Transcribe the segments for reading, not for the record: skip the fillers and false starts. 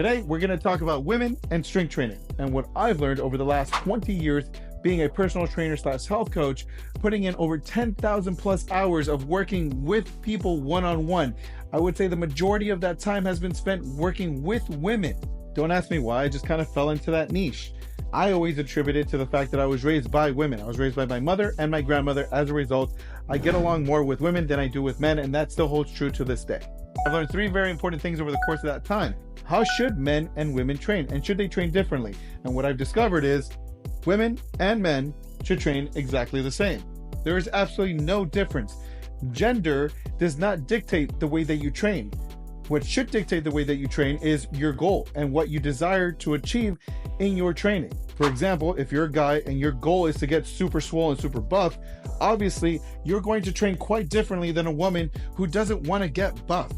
Today, we're going to talk about women and strength training and what I've learned over the last 20 years being a personal trainer / health coach, putting in over 10,000 plus hours of working with people one-on-one. I would say the majority of that time has been spent working with women. Don't ask me why, I just kind of fell into that niche. I always attribute it to the fact that I was raised by women. I was raised by my mother and my grandmother. As a result, I get along more with women than I do with men, and that still holds true to this day. I've learned three very important things over the course of that time. How should men and women train, and should they train differently? And what I've discovered is women and men should train exactly the same. There is absolutely no difference. Gender does not dictate the way that you train. What should dictate the way that you train is your goal and what you desire to achieve in your training. For example, if you're a guy and your goal is to get super swole and super buff, obviously you're going to train quite differently than a woman who doesn't want to get buff.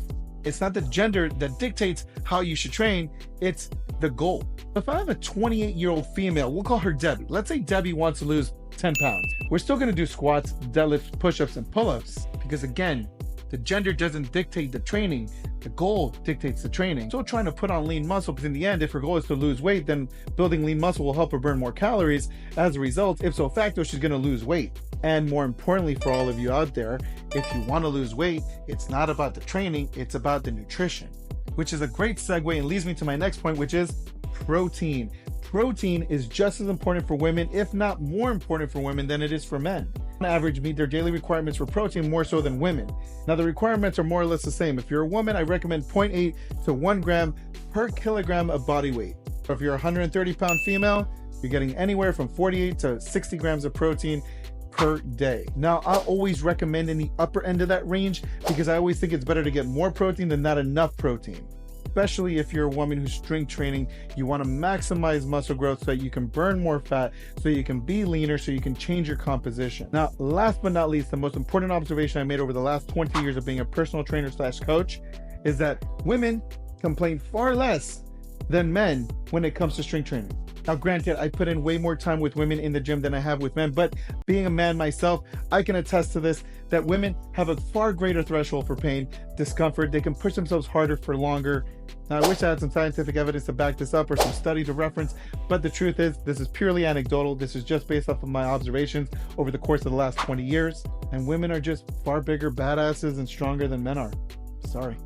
It's not the gender that dictates how you should train, it's the goal. If I have a 28-year-old female, we'll call her Debbie. Let's say Debbie wants to lose 10 pounds. We're still going to do squats, deadlifts, push-ups, and pull-ups because again, the gender doesn't dictate the training, the goal dictates the training. Still trying to put on lean muscle because in the end, if her goal is to lose weight, then building lean muscle will help her burn more calories. As a result, ipso facto, she's gonna lose weight. And more importantly for all of you out there, if you wanna lose weight, it's not about the training, it's about the nutrition. Which is a great segue and leads me to my next point, which is protein. Protein is just as important for women, if not more important for women than it is for men. On average, meet their daily requirements for protein more so than women. Now the requirements are more or less the same. If you're a woman, I recommend 0.8 to 1 gram per kilogram of body weight. If you're a 130-pound female, you're getting anywhere from 48 to 60 grams of protein per day. Now, I always recommend in the upper end of that range because I always think it's better to get more protein than not enough protein. Especially if you're a woman who's strength training, you want to maximize muscle growth so that you can burn more fat, so you can be leaner, so you can change your composition. Now, last but not least, the most important observation I made over the last 20 years of being a personal trainer / coach is that women complain far less than men when it comes to strength training. Now, granted, I put in way more time with women in the gym than I have with men, but being a man myself, I can attest to this, that women have a far greater threshold for pain, discomfort. They can push themselves harder for longer. Now, I wish I had some scientific evidence to back this up or some study to reference, but the truth is, this is purely anecdotal. This is just based off of my observations over the course of the last 20 years, and women are just far bigger badasses and stronger than men are. Sorry.